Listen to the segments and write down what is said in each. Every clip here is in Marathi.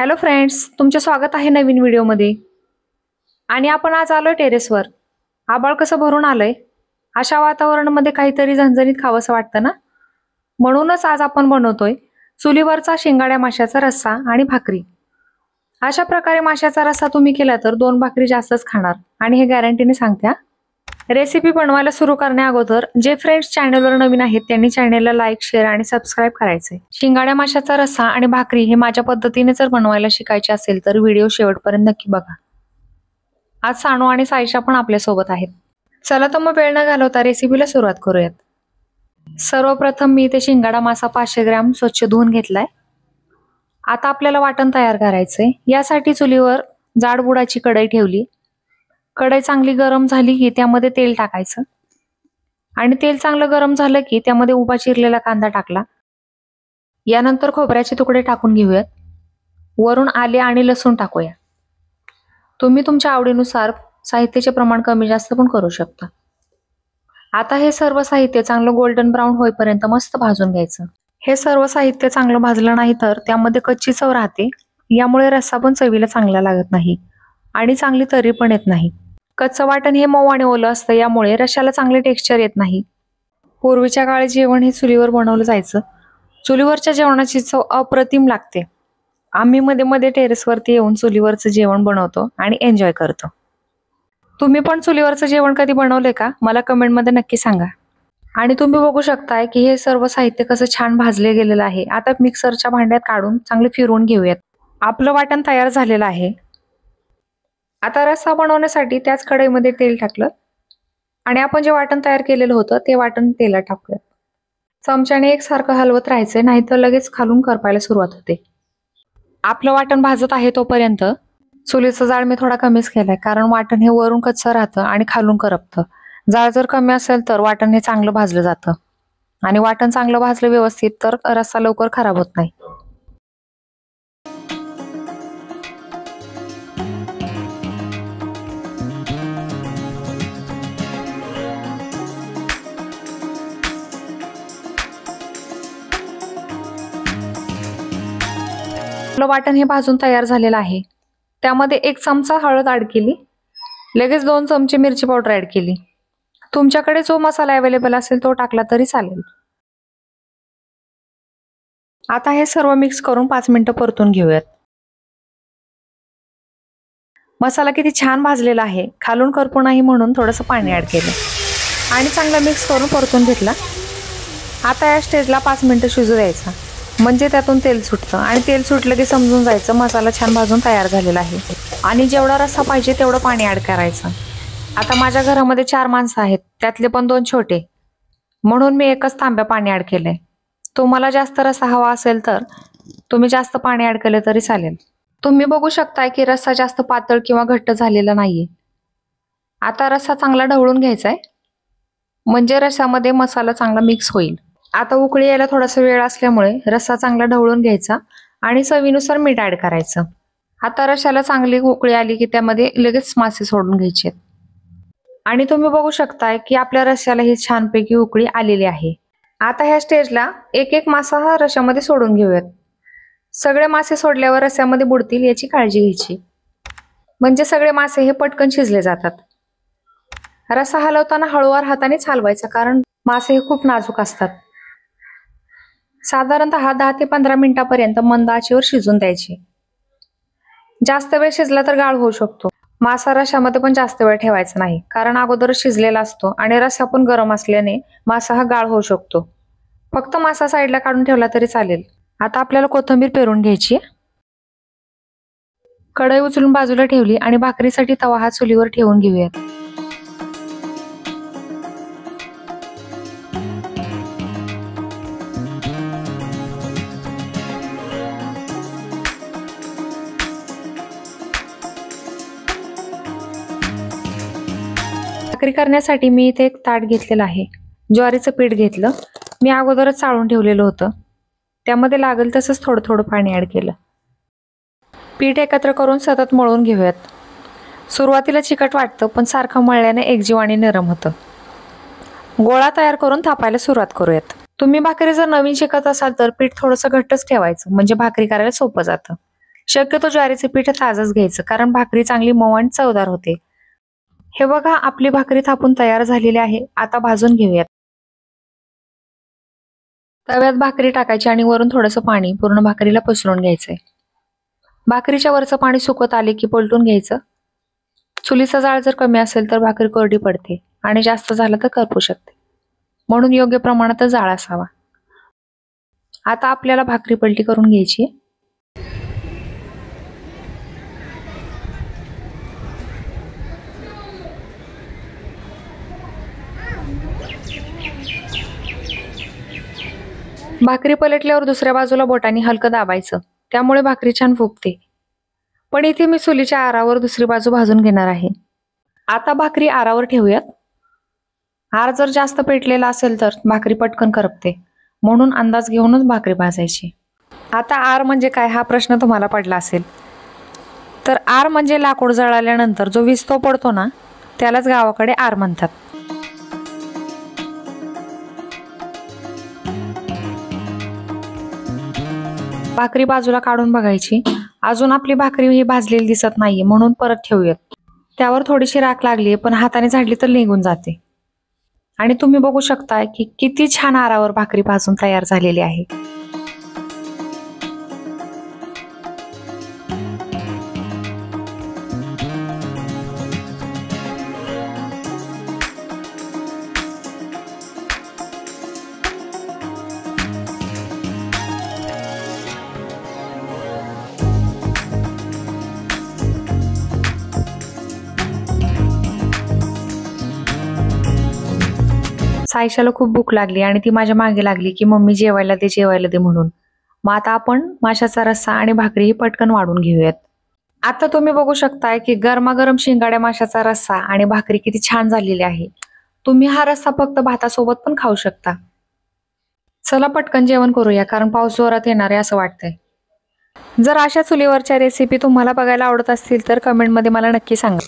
हॅलो फ्रेंड्स, तुमचे स्वागत आहे नवीन व्हिडिओमध्ये। आणि आपण आज आलोय टेरेसवर। आभाळ कसं भरून आलंय, अशा वातावरणामध्ये काहीतरी झणझणीत खावंसं वाटतं ना। म्हणूनच आज आपण बनवतोय चुलीवरचा शिंगाड्या माशाचा रस्सा आणि भाकरी। अशा प्रकारे माशाचा रस्सा तुम्ही केला तर 2 भाकरी जास्तच खाणार आणि हे गॅरंटीने सांगते। रेसिपी बनवायला सुरू करण्या अगोदर जे फ्रेंड्स चॅनलवर नवीन आहेत त्यांनी चॅनलला लाईक, शेअर आणि सबस्क्राइब करायचे। शिंगाड्या माशाचा रस्सा आणि भाकरी हे माझ्या पद्धतीने जर बनवायला शिकायचे असेल तर व्हिडिओ शेवटपर्यंत नक्की बघा। आज सानू आणि साईशा पण आपल्या सोबत आहेत। चला तर मग वेळ न घालवता रेसिपीला सुरुवात करूयात। सर्वप्रथम मी इथे शिंगाडा मासा 500 ग्रॅम स्वच्छ धुवून घेतलाय। आता आपल्याला वाटण तयार करायचंय। यासाठी चुलीवर जाड बुडाची कढई ठेवली। कढई चांगली गरम झाली की त्यामध्ये तेल टाकायचं आणि तेल चांगलं गरम झालं की त्यामध्ये उभा चिरलेला कांदा टाकला। यानंतर खोबऱ्याचे तुकडे टाकून घेऊयात। वरून आले आणि लसूण टाकूया। तुम्ही तुमच्या आवडीनुसार साहित्याचे प्रमाण कमी जास्त पण करू शकता। आता हे सर्व साहित्य चांगलं गोल्डन ब्राऊन होईपर्यंत मस्त भाजून घ्यायचं। हे सर्व साहित्य चांगलं भाजलं नाही तर त्यामध्ये कच्ची चव राहते। यामुळे रस्सा पण चवीला चांगला लागत नाही आणि चांगली तरी पण येत नाही। कच्चं वाटण हे मऊ आणि ओलं असतं, यामुळे रश्श्याला चांगले टेक्स्चर येत नाही। पूर्वीच्या काळी जेवण हे चुलीवर बनवलं जायचं। चुलीवरच्या जेवणाची चव अप्रतिम लागते। आम्ही मध्ये मध्ये टेरेसवरती येऊन चुलीवरचं जेवण बनवतो आणि एन्जॉय करतो। तुम्ही पण चुलीवरचं जेवण कधी बनवले का? मला कमेंटमध्ये नक्की सांगा। आणि तुम्ही बघू शकताय की हे सर्व साहित्य कसं छान भाजले गेलेलं आहे। आता मिक्सरच्या भांड्यात काढून चांगले फिरवून घेऊयात। आपलं वाटण तयार झालेलं आहे। आता रस्सा बनवण्यासाठी त्याच कढईमध्ये तेल टाकलं आणि आपण जे वाटण तयार केलेलं होतं ते वाटण तेलात टाकूयात। चमच्याने एकसारखं हलवत राहायचंय, नाहीतर लगेच खालून करपायला सुरुवात होते। आपलं वाटण भाजत आहे तोपर्यंत चुलीचा जाळ मी थोडा कमीच केलाय, कारण वाटण हे वरून कच्चं राहतं आणि खालून करपतं। जाळ जर कमी असेल तर वाटण हे चांगलं भाजलं जातं आणि वाटण चांगलं भाजलं व्यवस्थित तर रस्सा लवकर खराब होत नाही। आपलं वाटण हे भाजून तयार झालेलं आहे। त्यामध्ये 1 चमचा हळद ऍड केली, लगेच 2 चमचे मिरची पावडर ऍड केली। तुमच्याकडे जो मसाला अवेलेबल असेल तो टाकला तरी चालेल। आता हे सर्व मिक्स करून 5 मिनिटं परतून घेऊयात। मसाला किती छान भाजलेला आहे, खालून करपू नाही म्हणून थोडंसं पाणी ऍड केलं आणि चांगलं मिक्स करून परतून घेतला। आता या स्टेजला 5 मिनिटं शिजू द्यायचा, म्हणजे त्यातून तेल सुटतं आणि तेल सुटलं की समजून जायचं मसाला छान भाजून तयार झालेला आहे। आणि जेवढा रस्सा पाहिजे तेवढं पाणी ऍड करायचं। आता माझ्या घरामध्ये 4 माणसं आहेत, त्यातले पण 2 छोटे, म्हणून मी 1च तांब्या पाणी ऍड केलंय। तुम्हाला जास्त रस्सा हवा असेल तर तुम्ही जास्त पाणी ऍड केलं तरी चालेल। तुम्ही बघू शकताय की रस्सा जास्त पातळ किंवा घट्ट झालेला नाहीये। आता रस्सा चांगला ढवळून घ्यायचा आहे, म्हणजे रस्स्यामध्ये मसाला चांगला मिक्स होईल। आता उकळी यायला थोडासा वेळ असल्यामुळे रस्सा चांगला ढवळून घ्यायचा आणि चवीनुसार मीठ ऍड करायचं। आता रश्श्याला चांगली उकळी आली की त्यामध्ये लगेच मासे सोडून घ्यायचे आणि तुम्ही बघू शकताय की आपल्या रश्श्याला ही छानपैकी उकळी आलेली आहे। आता ह्या स्टेजला एक मासा हा रश्श्यामध्ये सोडून घेऊयात। सगळे मासे सोडल्यावर रस्स्यामध्ये बुडतील याची काळजी घ्यायची, म्हणजे सगळे मासे हे पटकन शिजले जातात। रस्सा हलवताना हळूवार हातानेच हलवायचा, कारण मासे हे खूप नाजूक असतात। साधारणतः 10 ते 15 मिनिटांपर्यंत मंद आचेवर शिजून द्यायचे। जास्त वेळ शिजला तर गाळ होऊ शकतो। मासा रश्श्यामध्ये पण जास्त वेळ ठेवायचा नाही, कारण अगोदरच शिजलेला असतो आणि रस्सा पण गरम असल्याने मासा हा गाळ होऊ शकतो। फक्त मासा साईडला काढून ठेवला तरी चालेल। आता आपल्याला कोथिंबीर पेरून घ्यायची। कढई उचलून बाजूला ठेवली आणि भाकरीसाठी तवा हा चुलीवर ठेवून घेऊयात। भाकरी करण्यासाठी मी इथे एक ताट घेतलेलं आहे। ज्वारीचं पीठ घेतलं, मी अगोदरच चाळून ठेवलेलं होतं। त्यामध्ये लागेल तसंच थोडं थोडं पाणी ऍड केलं। पीठ एकत्र करून सतत मळून घेऊयात। सुरुवातीला चिकट वाटतं, पण सारखं मळल्याने एकजीव आणि नरम होतं। गोळा तयार करून थापायला सुरुवात करूयात। तुम्ही भाकरी जर नवीन शिकत असाल तर पीठ थोडंसं घट्टच ठेवायचं, म्हणजे भाकरी करायला सोपं जातं। शक्यतो ज्वारीचे पीठ ताजच घ्यायचं, कारण भाकरी चांगली मऊ आणि चवदार होते. हे बघा, आपली भाकरी थापून तयार झालेली आहे. आता भाजून घेऊयात. तव्यात भाकरी टाकायची आणि वरून थोडंसं पाणी पूर्ण भाकरीला पसरून घ्यायचंय. भाकरीच्या वरचं पाणी सुकत आले की पलटून घ्यायचं. चुलीचा जाळ जर कमी असेल तर भाकरी कोरडी पडते आणि जास्त झालं तर करपू शकते, म्हणून योग्य प्रमाणात जाळ असावा. आता आपल्याला भाकरी पलटी करून घ्यायची. भाकरी पलटल्यावर दुसऱ्या बाजूला बोटाने हलकं दाबायचं, त्यामुळे भाकरी छान फुगते. पण इथे मी चुलीच्या आरावर दुसरी बाजू भाजून घेणार आहे. आता भाकरी आरावर ठेवूयात. आर जर जास्त पेटलेला असेल तर भाकरी पटकन करपते, म्हणून अंदाज घेऊनच भाकरी भाजायची. आता आर म्हणजे काय हा प्रश्न तुम्हाला पडला असेल. तर आर म्हणजे लाकूड जळाल्यानंतर जो विस्तव पडतो ना, त्यालाच गावाकडे आर म्हणतात. भाकरी बाजूला काढून बघायची. अजून आपली भाकरी ही भाजलेली दिसत नाहीये, म्हणून परत ठेवूयात. त्यावर थोडीशी राख लागली, पण हाताने झाडली तर निघून जाते. आणि तुम्ही बघू शकता की किती छान आरावर भाकरी भाजून तयार झालेली आहे. सायशाला खूप भूक लागली आणि ती माझ्या मागे लागली की मम्मी जेवायला दे म्हणून. मग आता आपण माशाचा रस्सा आणि भाकरी ही पटकन वाढून घेऊयात. आता तुम्ही बघू शकताय की गरमागरम शिंगाड्या माशाचा रस्सा आणि भाकरी किती छान झालेली आहे. तुम्ही हा रस्सा फक्त भातासोबत पण खाऊ शकता. चला पटकन जेवण करूया, कारण पाऊस जोरात येणार आहे असं वाटतंय. जर अशा चुलीवरच्या रेसिपी तुम्हाला बघायला आवडत असतील तर कमेंटमध्ये मला नक्की सांगा.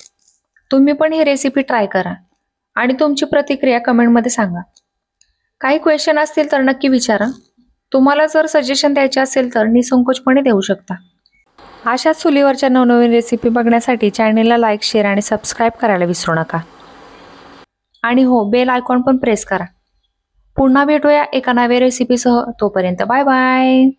तुम्ही पण ही रेसिपी ट्राय करा आणि तुमची प्रतिक्रिया कमेंटमध्ये सांगा. काही क्वेश्चन असतील तर नक्की विचारा. तुम्हाला जर सजेशन द्यायचे असेल तर निसंकोचपणे देऊ शकता. अशाच चुलीवरच्या नवनवीन रेसिपी बघण्यासाठी चॅनलला लाईक, शेअर आणि सबस्क्राईब करायला विसरू नका. आणि हो, बेल आयकॉन पण प्रेस करा. पुन्हा भेटूया एका नव्या रेसिपीसह. तोपर्यंत बाय बाय.